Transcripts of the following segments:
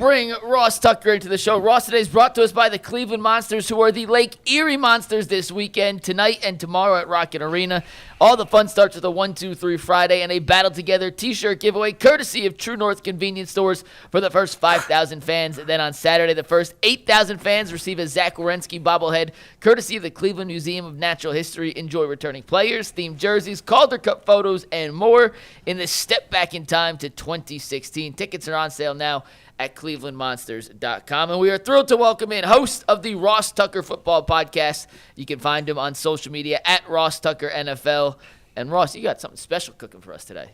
bring Ross Tucker into the show. Ross today is brought to us by the Cleveland Monsters, who are the Lake Erie Monsters this weekend, tonight and tomorrow at Rocket Arena. All the fun starts with a 1-2-3 Friday and a Battle Together t-shirt giveaway, courtesy of True North Convenience Stores for the first 5,000 fans. And then on Saturday, the first 8,000 fans receive a Zach Wierenski bobblehead, courtesy of the Cleveland Museum of Natural History. Enjoy returning players, themed jerseys, Calder Cup photos, and more in this step back in time to 2016. Tickets are on sale now at clevelandmonsters.com. And we are thrilled to welcome in host of the Ross Tucker Football Podcast. You can find him on social media at Ross Tucker NFL. And Ross, you got something special cooking for us today.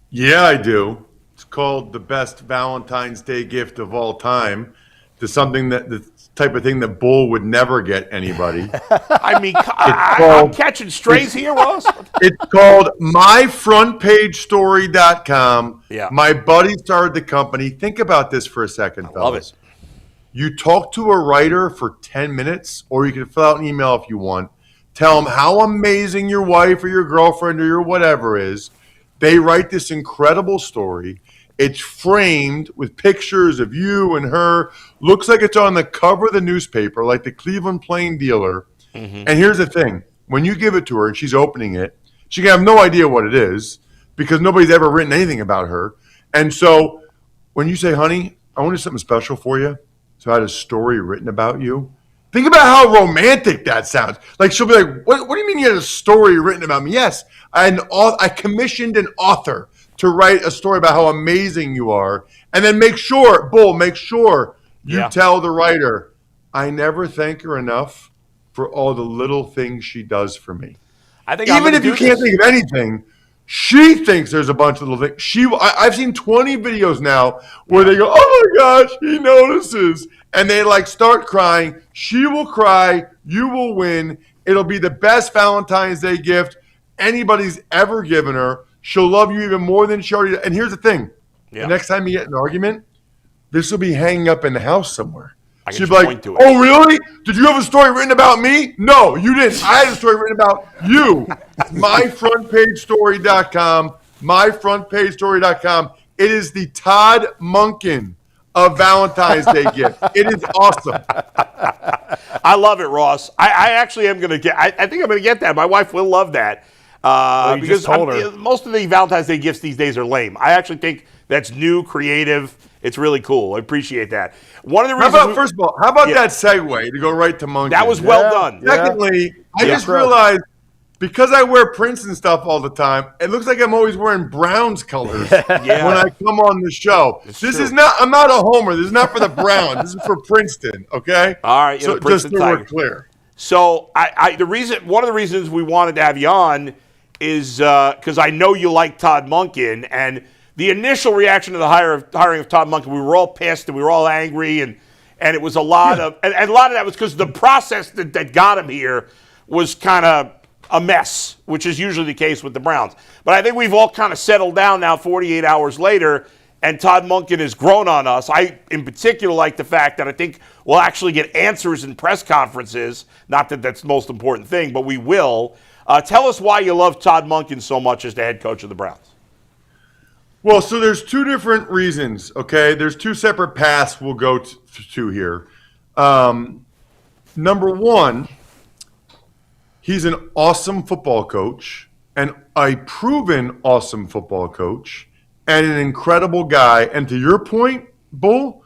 Yeah, I do. It's called the best Valentine's Day gift of all time. To something that the type of thing that Bull would never get anybody. I mean, I'm catching strays here, Ross. It's called myfrontpagestory.com. Yeah. My buddy started the company. Think about this for a second, fellas. Love it. You talk to a writer for 10 minutes, or you can fill out an email if you want. Tell them how amazing your wife or your girlfriend or your whatever is. They write this incredible story. It's framed with pictures of you and her. Looks like it's on the cover of the newspaper, like the Cleveland Plain Dealer. Mm-hmm. And here's the thing. When you give it to her and she's opening it, she can have no idea what it is because nobody's ever written anything about her. And so when you say, honey, I want to do something special for you, so I had a story written about you. Think about how romantic that sounds. Like she'll be like, what do you mean you had a story written about me? Yes, I commissioned an author to write a story about how amazing you are. And then make sure you tell the writer, I never thank her enough for all the little things she does for me. I think even if you can't think of anything, she thinks there's a bunch of little things. I've seen 20 videos now where they go, oh my gosh, he notices. And they like start crying. She will cry. You will win. It'll be the best Valentine's Day gift anybody's ever given her. She'll love you even more than she already does. And here's the thing. Yeah. The next time you get in an argument, this will be hanging up in the house somewhere. She'll be like, oh, really? Did you have a story written about me? No, you didn't. I had a story written about you. myfrontpagestory.com. myfrontpagestory.com. It is the Todd Monken of Valentine's Day gift. It is awesome. I love it, Ross. I actually am going to get – I think I'm going to get that. My wife will love that. Because most of the Valentine's Day gifts these days are lame. I actually think that's new, creative. It's really cool. I appreciate that. One of the reasons. First of all, how about that segue to go right to Monken? That was well done. Secondly, I just realized because I wear prints and stuff all the time, it looks like I'm always wearing Browns colors when I come on the show. I'm not a homer. This is not for the Browns. This is for Princeton. Okay. All right. So just so we're clear. So one of the reasons we wanted to have you on is because I know you like Todd Monken, and the initial reaction to the hiring of Todd Monken, we were all pissed and we were all angry, and it was a lot of and a lot of that was because the process that got him here was kind of a mess, which is usually the case with the Browns. But I think we've all kind of settled down now 48 hours later, and Todd Monken has grown on us. I, in particular, like the fact that I think we'll actually get answers in press conferences. Not that that's the most important thing, but we will. Tell us why you love Todd Monken so much as the head coach of the Browns. Well, so there's two different reasons, okay? There's two separate paths we'll go to here. Number one, he's an awesome football coach, and a proven awesome football coach, and an incredible guy. And to your point, Bull,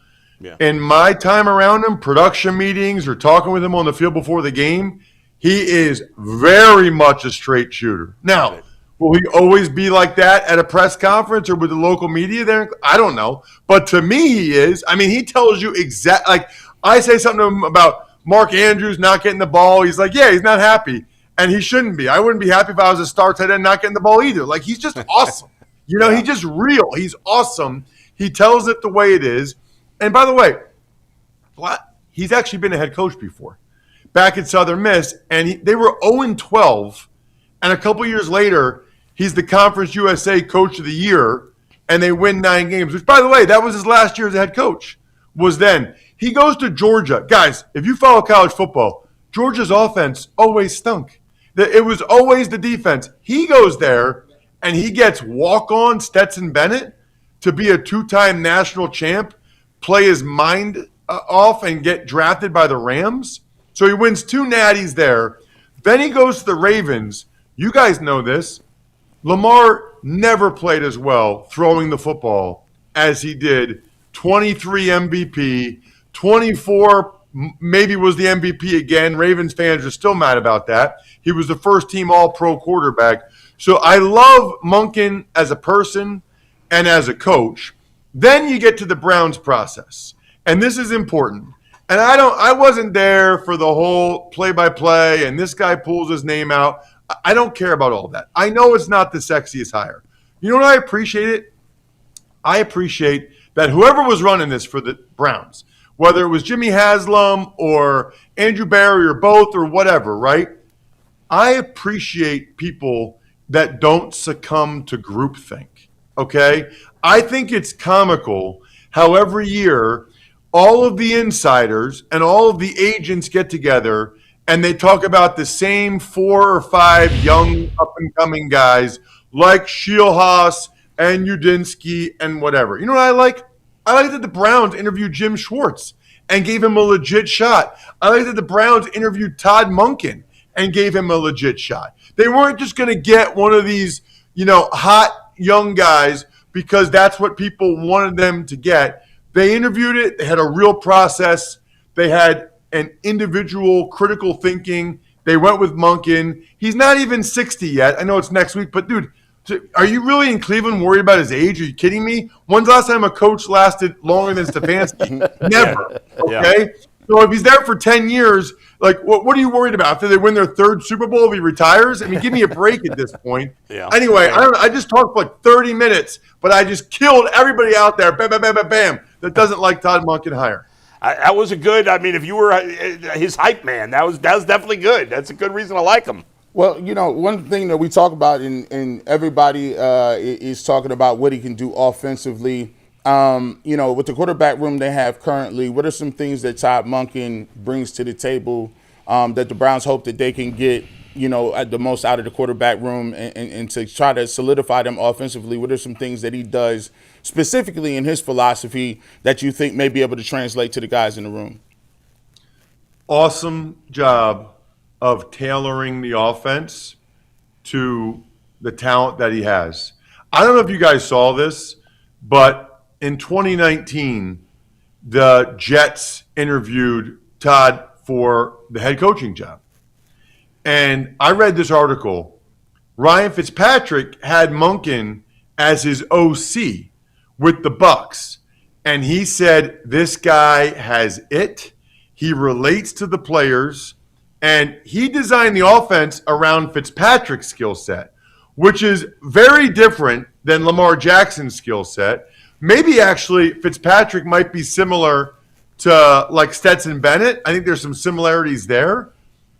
in my time around him, production meetings or talking with him on the field before the game, he is very much a straight shooter. Now, will he always be like that at a press conference or with the local media there? I don't know. But to me, he is. I mean, he tells you exactly. Like, I say something to him about Mark Andrews not getting the ball. He's like, yeah, he's not happy. And he shouldn't be. I wouldn't be happy if I was a star tight end not getting the ball either. Like, he's just awesome. You know, he's just real. He's awesome. He tells it the way it is. And by the way, he's actually been a head coach before. Back at Southern Miss, and they were 0-12, and a couple years later, he's the Conference USA Coach of the Year, and they win 9 games, which, by the way, that was his last year as a head coach, was then. He goes to Georgia. Guys, if you follow college football, Georgia's offense always stunk. It was always the defense. He goes there, and he gets walk-on Stetson Bennett, to be a 2-time national champ, play his mind off and get drafted by the Rams. So he wins 2 natties there. Then he goes to the Ravens. You guys know this. Lamar never played as well throwing the football as he did. 23 MVP, 24 maybe was the MVP again. Ravens fans are still mad about that. He was the first team all-pro quarterback. So I love Monken as a person and as a coach. Then you get to the Browns process. And this is important. And I wasn't there for the whole play-by-play and this guy pulls his name out. I don't care about all that. I know it's not the sexiest hire. You know what I appreciate it? I appreciate that whoever was running this for the Browns, whether it was Jimmy Haslam or Andrew Barry or both or whatever, right? I appreciate people that don't succumb to groupthink, okay? I think it's comical how every year all of the insiders and all of the agents get together and they talk about the same 4 or 5 young up-and-coming guys like Shieldhaas and Udinsky and whatever. You know what I like? I like that the Browns interviewed Jim Schwartz and gave him a legit shot. I like that the Browns interviewed Todd Monken and gave him a legit shot. They weren't just going to get one of these, hot young guys because that's what people wanted them to get. They interviewed it. They had a real process. They had an individual critical thinking. They went with Monken. He's not even 60 yet. I know it's next week, but dude, are you really in Cleveland worried about his age? Are you kidding me? When's the last time a coach lasted longer than Stefanski? Never. Okay? Yeah. So if he's there for 10 years, what are you worried about? After they win their 3rd Super Bowl, if he retires? I mean, give me a break at this point. Yeah. Anyway, I just talked for 30 minutes, but I just killed everybody out there, bam, bam, bam, bam, bam, that doesn't like Todd Monken hire. That was a good, if you were his hype man, that was definitely good. That's a good reason to like him. Well, one thing that we talk about, and everybody is talking about what he can do offensively. With the quarterback room they have currently, what are some things that Todd Monken brings to the table that the Browns hope that they can get, at the most out of the quarterback room and to try to solidify them offensively? What are some things that he does specifically in his philosophy that you think may be able to translate to the guys in the room? Awesome job of tailoring the offense to the talent that he has. I don't know if you guys saw this, but in 2019, the Jets interviewed Todd for the head coaching job. And I read this article. Ryan Fitzpatrick had Monken as his OC with the Bucs. And he said, this guy has it. He relates to the players. And he designed the offense around Fitzpatrick's skill set, which is very different than Lamar Jackson's skill set. Maybe actually Fitzpatrick might be similar to like Stetson Bennett. I think there's some similarities there.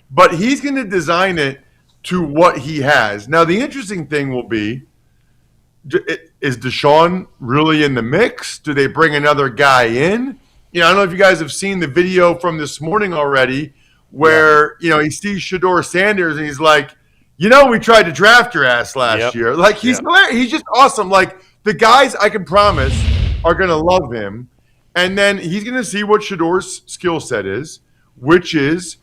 But he's going to design it to what he has. Now, the interesting thing will be, is Deshaun really in the mix? Do they bring another guy in? I don't know if you guys have seen the video from this morning already where, he sees Shedeur Sanders and he's like, we tried to draft your ass last year. He's hilarious. He's just awesome. The guys, I can promise, are going to love him. And then he's going to see what Shedeur's skill set is, which is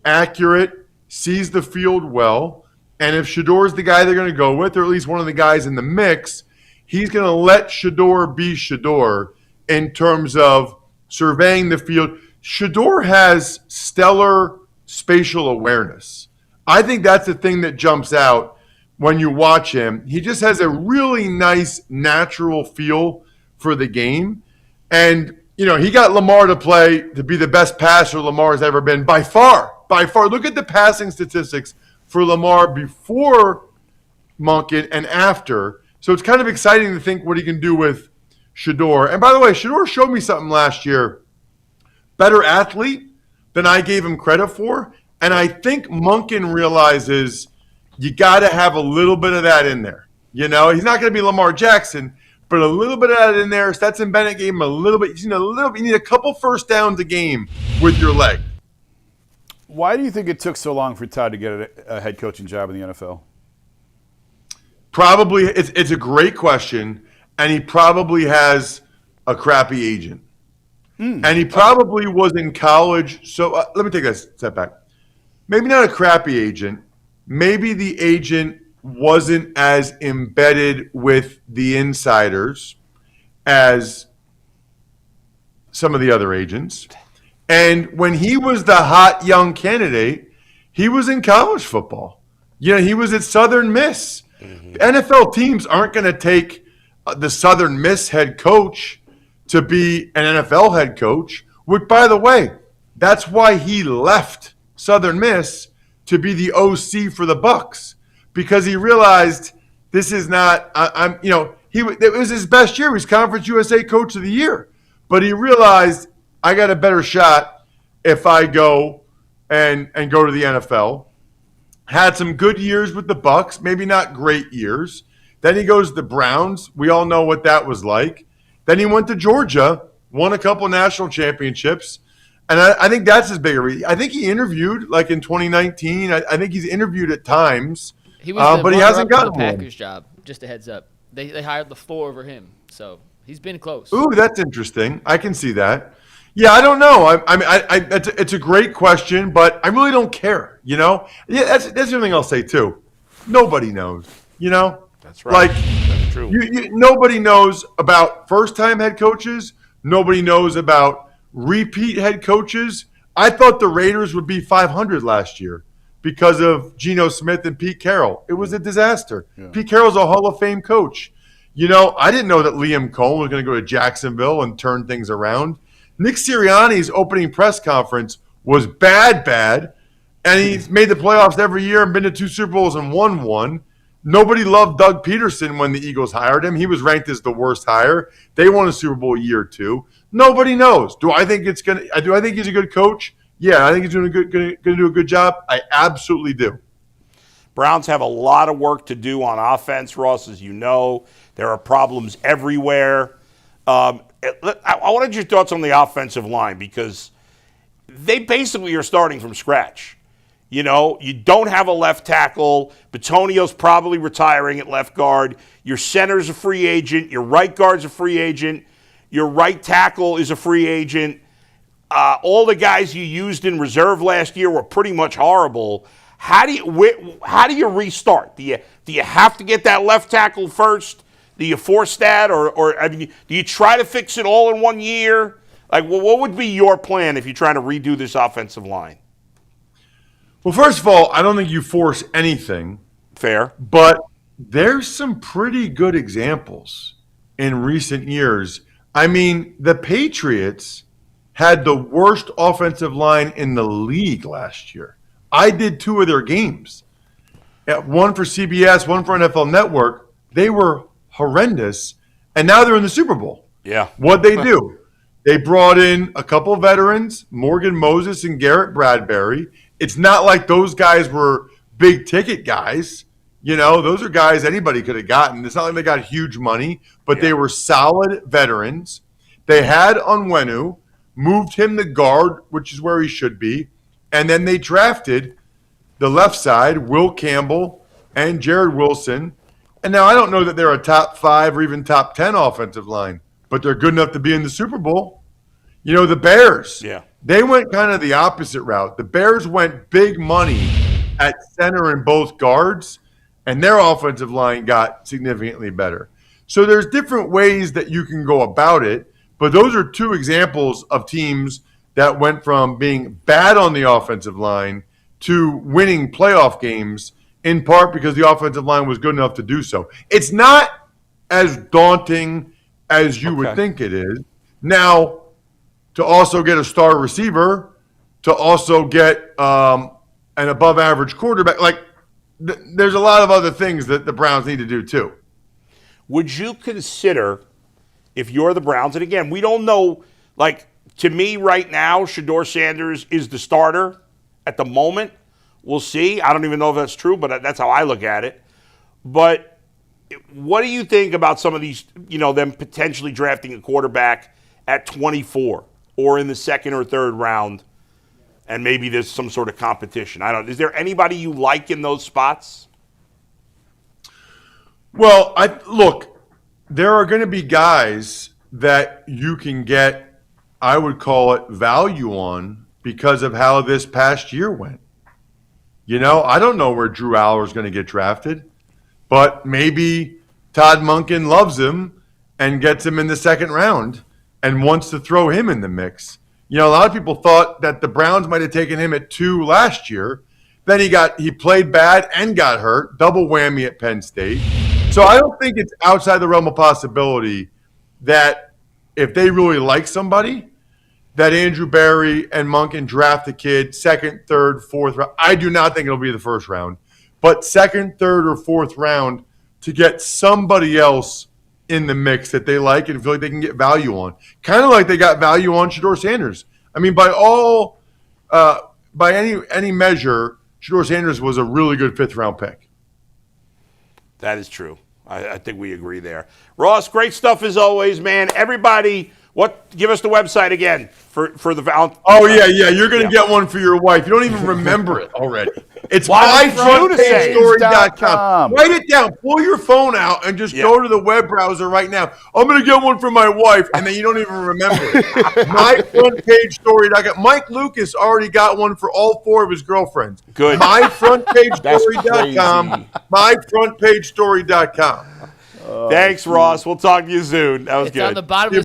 accurate, sees the field well. And if Shedeur's the guy they're going to go with, or at least one of the guys in the mix, he's going to let Shedeur be Shedeur in terms of surveying the field. Shedeur has stellar spatial awareness. I think that's the thing that jumps out when you watch him. He just has a really nice natural feel for the game. And, he got Lamar to play to be the best passer Lamar has ever been by far. By far. Look at the passing statistics for Lamar before Monken and after. So it's kind of exciting to think what he can do with Shedeur. And by the way, Shedeur showed me something last year. Better athlete than I gave him credit for. And I think Monken realizes you got to have a little bit of that in there. He's not going to be Lamar Jackson, but a little bit of that in there. Stetson Bennett gave him a little bit. You need a couple first downs a game with your leg. Why do you think it took so long for Todd to get a head coaching job in the NFL? Probably, it's a great question. and he probably has a crappy agent. And he probably was in college. So let me take a step back. Maybe not a crappy agent. Maybe the agent wasn't as embedded with the insiders as some of the other agents. And when he was the hot young candidate, he was in college football. He was at Southern Miss. NFL teams aren't going to take the Southern Miss head coach to be an NFL head coach, which, by the way, that's why he left Southern Miss to be the OC for the Bucks, because he realized this is not. It was his best year. He was Conference USA Coach of the Year, but he realized I got a better shot if I go and go to the NFL. Had some good years with the Bucks, maybe not great years. Then he goes to the Browns. We all know what that was like. Then he went to Georgia, won a couple national championships, and I think that's his bigger reason. I think he interviewed like in 2019. I think he's interviewed at times, He was but he hasn't gotten the one. Packers job. Just a heads up, they hired LaFleur over him, so he's been close. Ooh, that's interesting. I can see that. Yeah, I don't know. It's a great question, but I really don't care. Yeah, that's the other thing I'll say too. Nobody knows. That's right. That's true. Nobody knows about first-time head coaches. Nobody knows about repeat head coaches. I thought the Raiders would be 500 last year because of Geno Smith and Pete Carroll. It was a disaster. Yeah. Pete Carroll's a Hall of Fame coach. I didn't know that Liam Cohen was going to go to Jacksonville and turn things around. Nick Sirianni's opening press conference was bad, and he's made the playoffs every year and been to 2 Super Bowls and won one. Nobody loved Doug Peterson when the Eagles hired him. He was ranked as the worst hire. They won a Super Bowl a year or two. Nobody knows. Do I think he's a good coach? Yeah, I think he's going to do a good job. I absolutely do. Browns have a lot of work to do on offense, Ross, as you know. There are problems everywhere. I wanted your thoughts on the offensive line, because they basically are starting from scratch. You don't have a left tackle. Bitonio's probably retiring at left guard. Your center's a free agent. Your right guard's a free agent. Your right tackle is a free agent. All the guys you used in reserve last year were pretty much horrible. How do you restart? Do you have to get that left tackle first? Do you force that, or do you try to fix it all in 1 year? What would be your plan if you're trying to redo this offensive line? Well, first of all, I don't think you force anything. Fair. But there's some pretty good examples in recent years. I mean, the Patriots had the worst offensive line in the league last year. I did 2 of their games. One for CBS, one for NFL Network. They were horrendous, and now they're in the Super Bowl. Yeah. What'd they do? They brought in a couple of veterans, Morgan Moses and Garrett Bradbury. It's not like those guys were big-ticket guys. Those are guys anybody could have gotten. It's not like they got huge money, but they were solid veterans. They had Onwenu, moved him to guard, which is where he should be, and then they drafted the left side, Will Campbell and Jared Wilson. And now I don't know that they're a top 5 or even top 10 offensive line, but they're good enough to be in the Super Bowl. The Bears, they went kind of the opposite route. The Bears went big money at center and both guards, and their offensive line got significantly better. So there's different ways that you can go about it, but those are 2 examples of teams that went from being bad on the offensive line to winning playoff games, in part because the offensive line was good enough to do so. It's not as daunting as you would think it is. Now, to also get a star receiver, to also get an above-average quarterback, there's a lot of other things that the Browns need to do too. Would you consider, if you're the Browns, and again, we don't know, to me right now, Shedeur Sanders is the starter at the moment. We'll see. I don't even know if that's true, but that's how I look at it. But what do you think about some of these, them potentially drafting a quarterback at 24 or in the 2nd or 3rd round, and maybe there's some sort of competition? Is there anybody you like in those spots? Well, look, there are going to be guys that you can get, I would call it, value on because of how this past year went. You know, I don't know where Drew Aller is going to get drafted, but maybe Todd Monken loves him and gets him in the second round and wants to throw him in the mix. You know, a lot of people thought that the Browns might have taken him at 2 last year. Then he played bad and got hurt, double whammy at Penn State. So I don't think it's outside the realm of possibility that if they really like somebody, that Andrew Berry and Monken draft the kid second, third, fourth round. I do not think it'll be the first round, but second, third, or fourth round to get somebody else in the mix that they like and feel like they can get value on. Kind of like they got value on Shedeur Sanders. I mean, by any measure, Shedeur Sanders was a really good 5th round pick. That is true. I think we agree there. Ross, great stuff as always, man. Everybody, give us the website again for the Valentine. Oh, yeah. You're going to get one for your wife. You don't even remember it already. It's myfrontpagestory.com. Write it down. Pull your phone out and just go to the web browser right now. I'm going to get one for my wife, and then you don't even remember it. myfrontpagestory.com. Mike Lucas already got one for all 4 of his girlfriends. Good. myfrontpagestory.com. myfrontpagestory.com. Thanks, Ross. We'll talk to you soon. That was good. On the bottom of